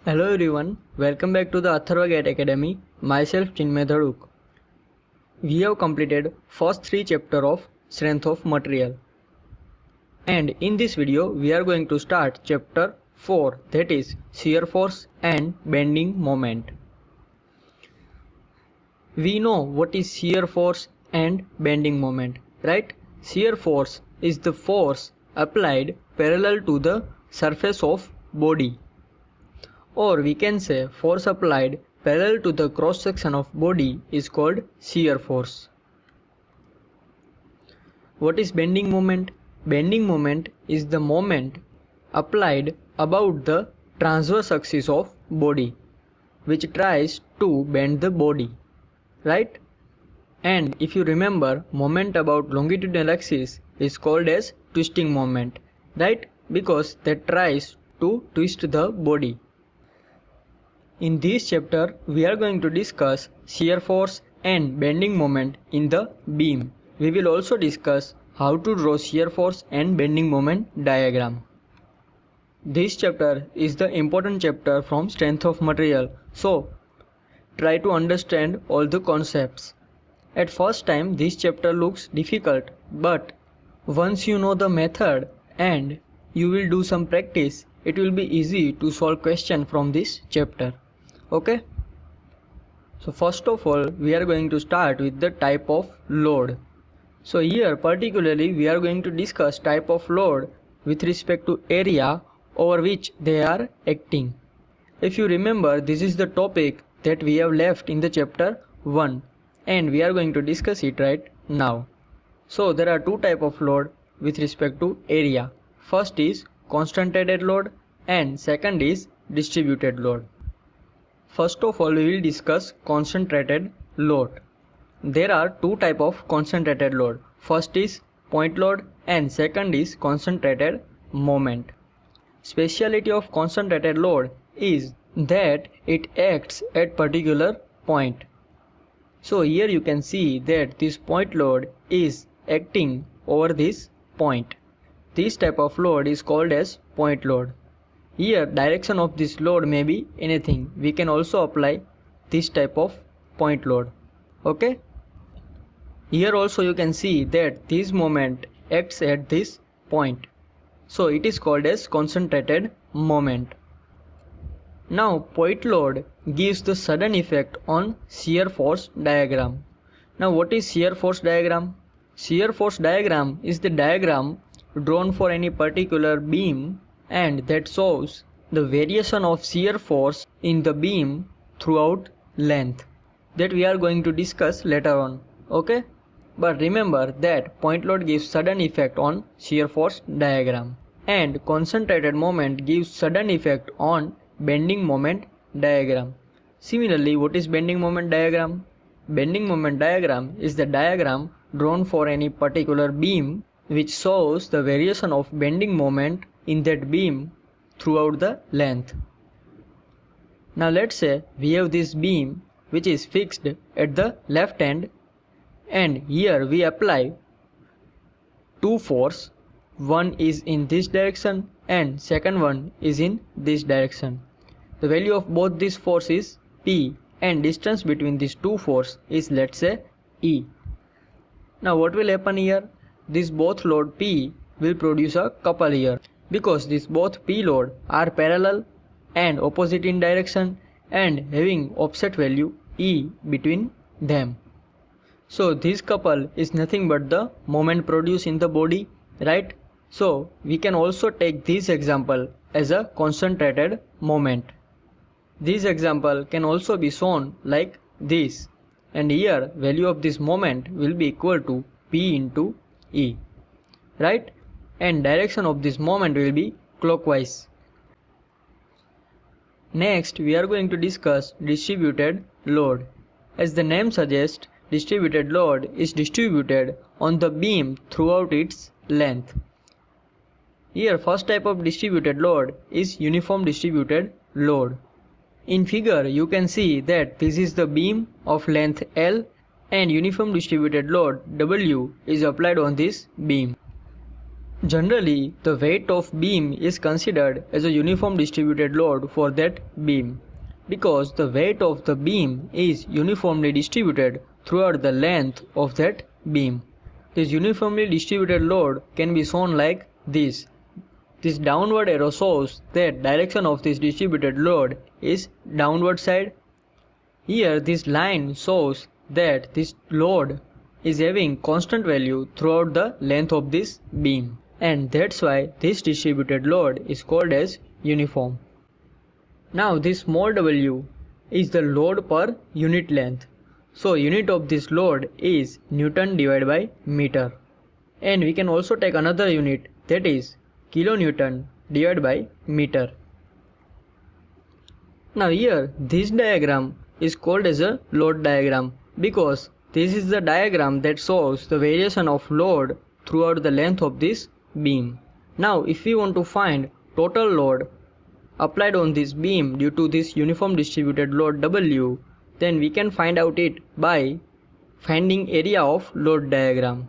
Hello everyone, welcome back to the Atharva Gate Academy. Myself Chinmay Dhaduk. We have completed first 3 chapters of Strength of Material. And in this video we are going to start chapter 4, that is Shear Force and Bending Moment. We know what is shear force and bending moment, right? Shear force is the force applied parallel to the surface of body. Or we can say force applied parallel to the cross section of body is called shear force. What is bending moment? Bending moment is the moment applied about the transverse axis of body, which tries to bend the body, right? And if you remember, moment about longitudinal axis is called as twisting moment, right? Because that tries to twist the body. In this chapter, we are going to discuss shear force and bending moment in the beam. We will also discuss how to draw shear force and bending moment diagram. This chapter is the important chapter from strength of material, so try to understand all the concepts. At first time, this chapter looks difficult, but once you know the method and you will do some practice, it will be easy to solve question from this chapter. Okay, so first of all we are going to start with the type of load. So here particularly we are going to discuss type of load with respect to area over which they are acting. If you remember, this is the topic that we have left in the chapter 1 and we are going to discuss it right now. So there are two type of load with respect to area. First is concentrated load and second is distributed load. First of all, we will discuss concentrated load. There are two types of concentrated load. First is point load and second is concentrated moment. Speciality of concentrated load is that it acts at particular point. So here you can see that this point load is acting over this point. This type of load is called as point load. Here direction of this load may be anything. We can also apply this type of point load. Okay. Here also you can see that this moment acts at this point. So it is called as concentrated moment. Now point load gives the sudden effect on shear force diagram. Now what is shear force diagram? Shear force diagram is the diagram drawn for any particular beam and that shows the variation of shear force in the beam throughout length, that we are going to discuss later on. Okay, but remember that point load gives sudden effect on shear force diagram and concentrated moment gives sudden effect on bending moment diagram. Similarly, what is bending moment diagram? Bending moment diagram is the diagram drawn for any particular beam which shows the variation of bending moment in that beam throughout the length. Now let's say we have this beam which is fixed at the left end and here we apply two force. One is in this direction and second one is in this direction. The value of both these force is P and distance between these two force is, let's say, E. Now what will happen here? This both load P will produce a couple here because these both P load are parallel and opposite in direction and having offset value E between them. So this couple is nothing but the moment produced in the body, right? So we can also take this example as a concentrated moment. This example can also be shown like this, and here value of this moment will be equal to P into E, right? And direction of this moment will be clockwise. Next we are going to discuss distributed load. As the name suggests, distributed load is distributed on the beam throughout its length. Here first type of distributed load is uniform distributed load. In figure you can see that this is the beam of length L and uniform distributed load W is applied on this beam. Generally, the weight of beam is considered as a uniform distributed load for that beam, because the weight of the beam is uniformly distributed throughout the length of that beam. This uniformly distributed load can be shown like this. This downward arrow shows that direction of this distributed load is downward side. Here this line shows that this load is having constant value throughout the length of this beam, and that's why this distributed load is called as uniform. Now this small w is the load per unit length. So unit of this load is Newton divided by meter. And we can also take another unit, that is kilonewton divided by meter. Now here this diagram is called as a load diagram because this is the diagram that shows the variation of load throughout the length of this beam. Now if we want to find total load applied on this beam due to this uniform distributed load W, then we can find out it by finding area of load diagram.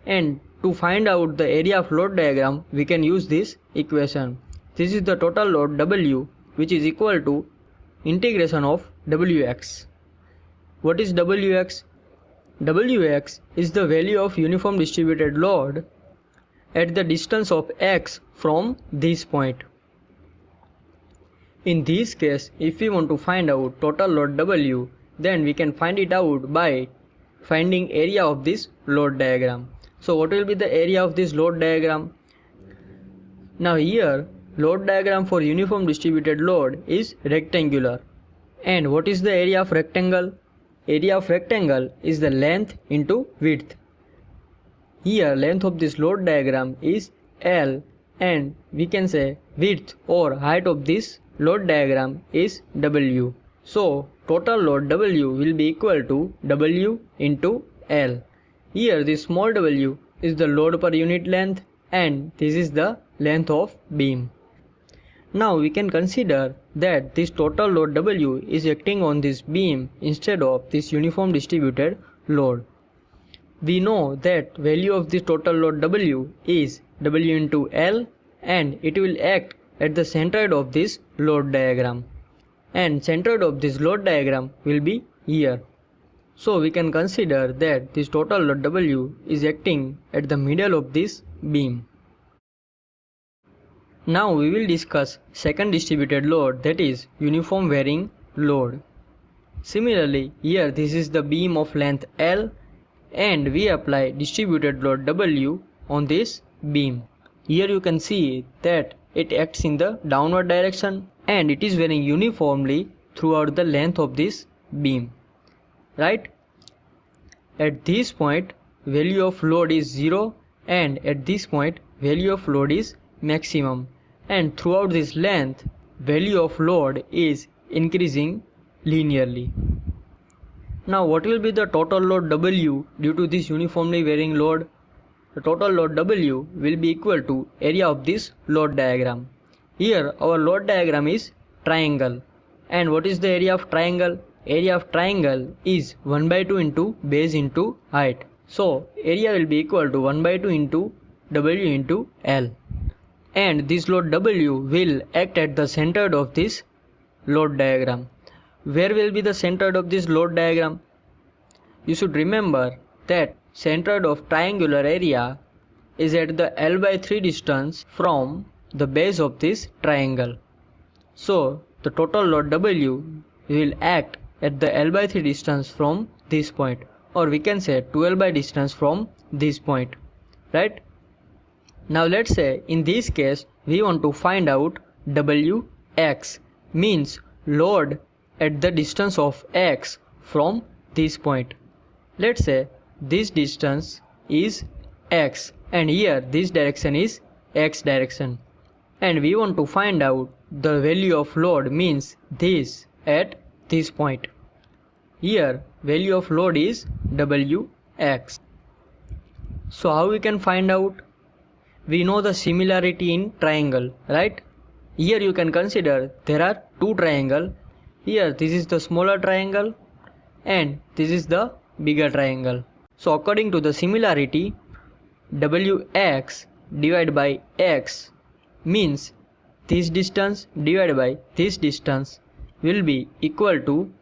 And to find out the area of load diagram, we can use this equation. This is the total load W, which is equal to integration of Wx. What is Wx? Wx is the value of uniform distributed load at the distance of x from this point. In this case, if we want to find out total load W, then we can find it out by finding area of this load diagram. So what will be the area of this load diagram? Now here, load diagram for uniform distributed load is rectangular. And what is the area of rectangle? Area of rectangle is the length into width. Here length of this load diagram is L, and we can say width or height of this load diagram is W. So total load W will be equal to W into L. Here this small w is the load per unit length and this is the length of beam. Now we can consider that this total load W is acting on this beam instead of this uniform distributed load. We know that value of this total load W is W into L, and it will act at the centroid of this load diagram, and centroid of this load diagram will be here. So we can consider that this total load W is acting at the middle of this beam. Now we will discuss second distributed load, that is uniform varying load. Similarly, here this is the beam of length L and we apply distributed load W on this beam. Here you can see that it acts in the downward direction and it is varying uniformly throughout the length of this beam. Right? At this point value of load is 0 and at this point value of load is maximum, and throughout this length value of load is increasing linearly. Now what will be the total load W due to this uniformly varying load? The total load W will be equal to area of this load diagram. Here our load diagram is triangle, and what is the area of triangle? Area of triangle is 1/2 into base into height. So area will be equal to 1/2 into W into L. And this load W will act at the center of this load diagram. Where will be the center of this load diagram? You should remember that center of triangular area is at the L/3 distance from the base of this triangle. So the total load W will act at the L/3 distance from this point, or we can say 12 by distance from this point, right? Now let's say in this case we want to find out Wx, means load at the distance of x from this point. Let's say this distance is x and here this direction is x direction, and we want to find out the value of load, means this at this point. Here value of load is Wx. So how we can find out? We know the similarity in triangle, right? Here you can consider there are two triangles. Here this is the smaller triangle and this is the bigger triangle. So according to the similarity, Wx divided by x means this distance divided by this distance will be equal to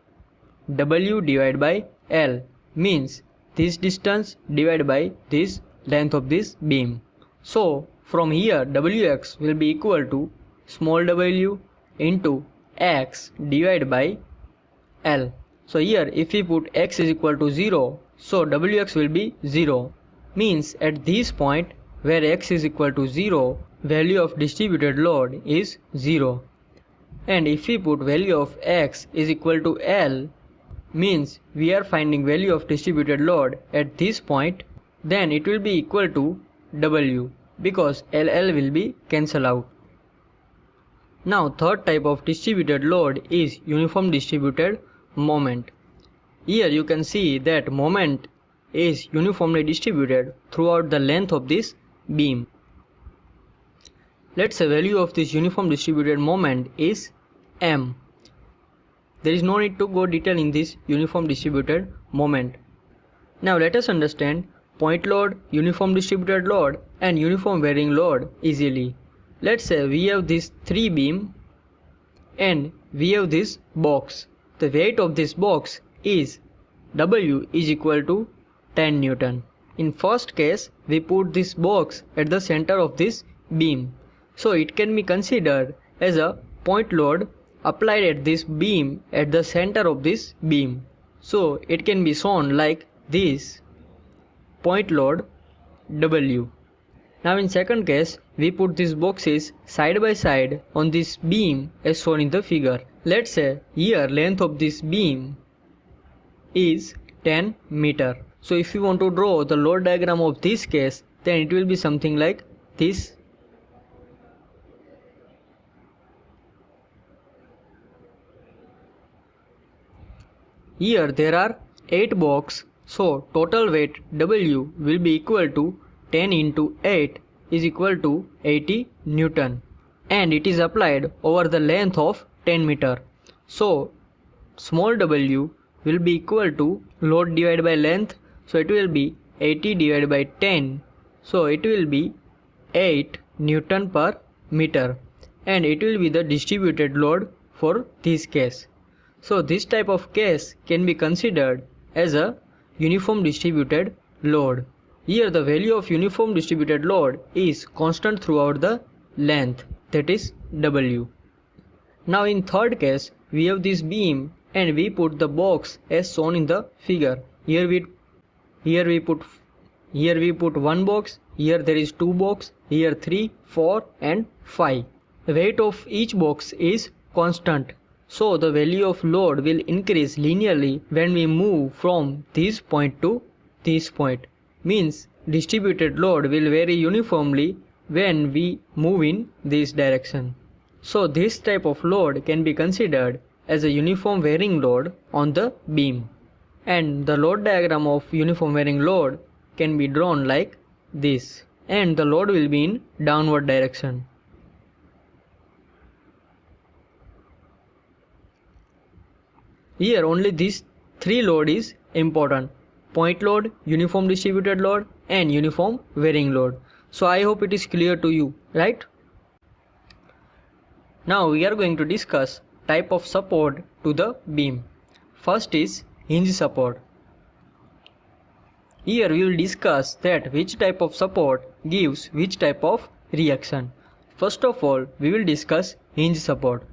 W divided by L means this distance divided by this length of this beam. So from here Wx will be equal to small w into x divided by L. So here if we put x is equal to 0, so Wx will be 0 means at this point where x is equal to 0, value of distributed load is 0. And if we put value of x is equal to L means we are finding value of distributed load at this point, then it will be equal to W because LL will be cancelled out. Now third type of distributed load is uniform distributed moment. Here you can see that moment is uniformly distributed throughout the length of this beam. Let's say value of this uniform distributed moment is m. There is no need to go detail in this uniform distributed moment. Now let us understand point load, uniform distributed load and uniform varying load easily. Let's say we have this 3 beam and we have this box. The weight of this box is W is equal to 10 Newton. In first case we put this box at the center of this beam. So it can be considered as a point load applied at this beam at the center of this beam. So it can be shown like this point load W. Now in second case we put these boxes side by side on this beam as shown in the figure. Let's say here length of this beam is 10 meter. So if you want to draw the load diagram of this case, then it will be something like this. Here there are 8 boxes, so total weight W will be equal to 10 into 8 is equal to 80 Newton and it is applied over the length of 10 meter. So small w will be equal to load divided by length, so it will be 80 divided by 10, so it will be 8 Newton per meter and it will be the distributed load for this case. So this type of case can be considered as a uniform distributed load. Here the value of uniform distributed load is constant throughout the length, that is W. Now in third case we have this beam and we put the box as shown in the figure. Here we put one box, here there is 2 boxes, here 3, 4 and 5. The weight of each box is constant. So the value of load will increase linearly when we move from this point to this point. Means distributed load will vary uniformly when we move in this direction. So this type of load can be considered as a uniform varying load on the beam. And the load diagram of uniform varying load can be drawn like this. And the load will be in downward direction. Here only these 3 load is important: point load, uniform distributed load and uniform varying load. So I hope it is clear to you, right? Now we are going to discuss type of support to the beam. First is hinge support. Here we will discuss that which type of support gives which type of reaction. First of all we will discuss hinge support.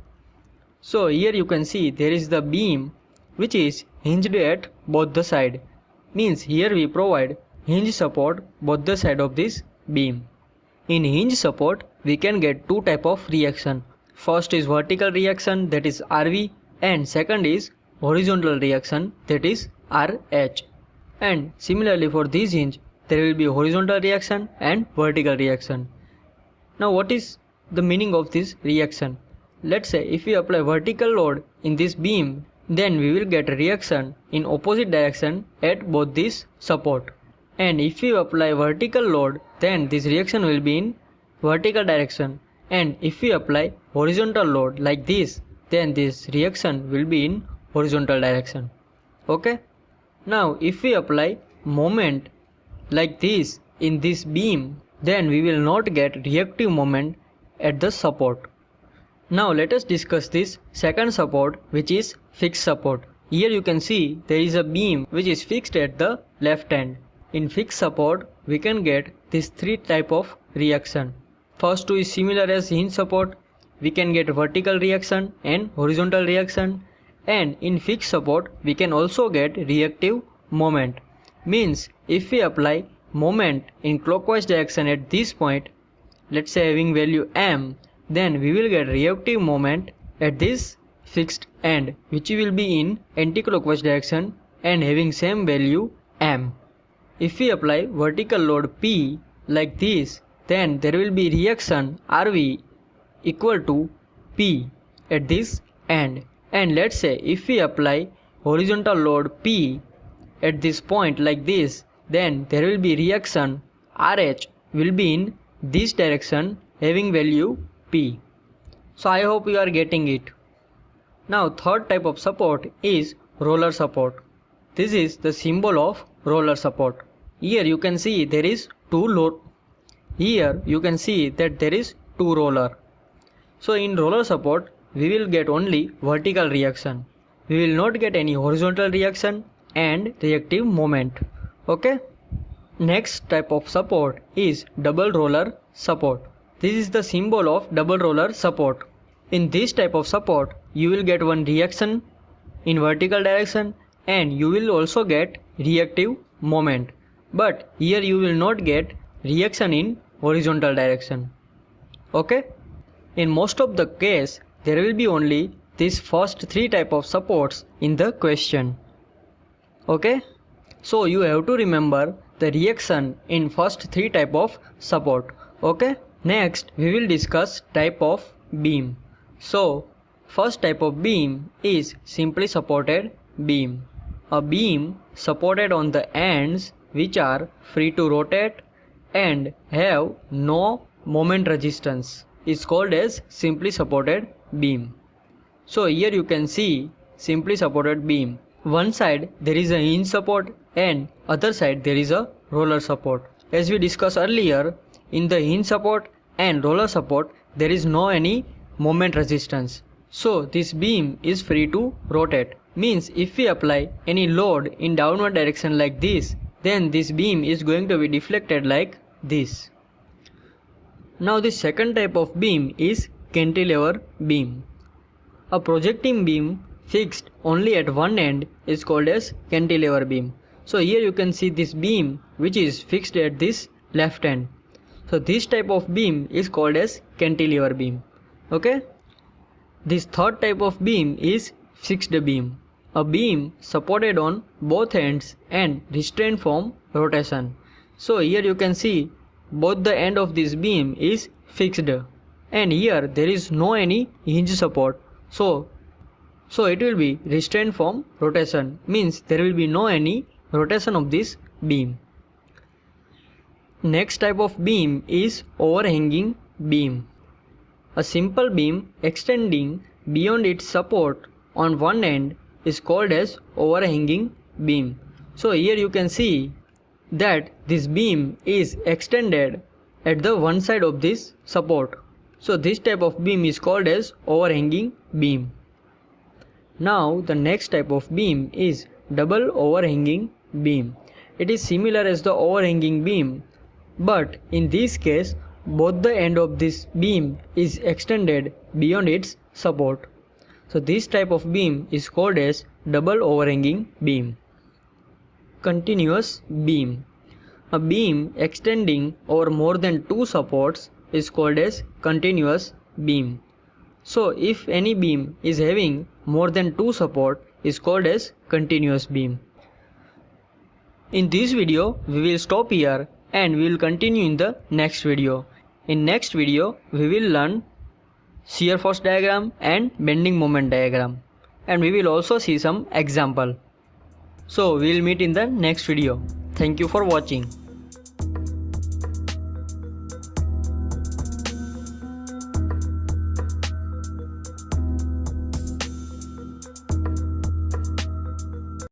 So here you can see there is the beam which is hinged at both the side. Means here we provide hinge support both the side of this beam. In hinge support we can get 2 type of reaction. First is vertical reaction, that is RV, and second is horizontal reaction, that is RH. And similarly for this hinge there will be horizontal reaction and vertical reaction. Now what is the meaning of this reaction? Let's say if we apply vertical load in this beam, then we will get a reaction in opposite direction at both this support. And if we apply vertical load, then this reaction will be in vertical direction. And if we apply horizontal load like this, then this reaction will be in horizontal direction. Okay? Now if we apply moment like this, in this beam, then we will not get reactive moment at the support. Now let us discuss this second support, which is fixed support. Here you can see there is a beam which is fixed at the left end. In fixed support, we can get these three type of reaction. First two is similar as hinge support. We can get vertical reaction and horizontal reaction. And in fixed support, we can also get reactive moment. Means if we apply moment in clockwise direction at this point, let's say having value m, then we will get reactive moment at this fixed end, which will be in anti-clockwise direction and having same value m. If we apply vertical load P like this, then there will be reaction RV equal to P at this end. And let's say if we apply horizontal load P at this point like this, then there will be reaction RH will be in this direction having value P. So I hope you are getting it. Now third type of support is roller support. This is the symbol of roller support. Here you can see there is two roller. So in roller support, we will get only vertical reaction. We will not get any horizontal reaction and reactive moment. Okay. Next type of support is double roller support. This is the symbol of double roller support. In this type of support, you will get one reaction in vertical direction and you will also get reactive moment. But here you will not get reaction in horizontal direction. Okay. In most of the case, there will be only these first three type of supports in the question. Okay. So you have to remember the reaction in first three type of support. Okay. Next we will discuss type of beam. So first type of beam is simply supported beam. A beam supported on the ends which are free to rotate and have no moment resistance is called as simply supported beam. So here you can see simply supported beam. One side there is a hinge support and other side there is a roller support. As we discussed earlier, in the hinge support and roller support there is no any moment resistance. So this beam is free to rotate. Means if we apply any load in downward direction like this, then this beam is going to be deflected like this. Now the second type of beam is cantilever beam. A projecting beam fixed only at one end is called as cantilever beam. So here you can see this beam which is fixed at this left end. So this type of beam is called as cantilever beam. Okay. This third type of beam is fixed beam. A beam supported on both ends and restrained from rotation. So here you can see both the end of this beam is fixed and here there is no any hinge support. So it will be restrained from rotation. Means there will be no any rotation of this beam. Next type of beam is overhanging beam. A simple beam extending beyond its support on one end is called as overhanging beam. So here you can see that this beam is extended at the one side of this support. So this type of beam is called as overhanging beam. Now the next type of beam is double overhanging beam. It is similar as the overhanging beam, but in this case both the end of this beam is extended beyond its support. So this type of beam is called as double overhanging beam. Continuous beam. A beam extending over more than two supports is called as continuous beam. So if any beam is having more than two support is called as continuous beam. In this video we will stop here and we will continue in the next video. In next video we will learn shear force diagram and bending moment diagram, and we will also see some example. So we will meet in the next video. Thank you for watching.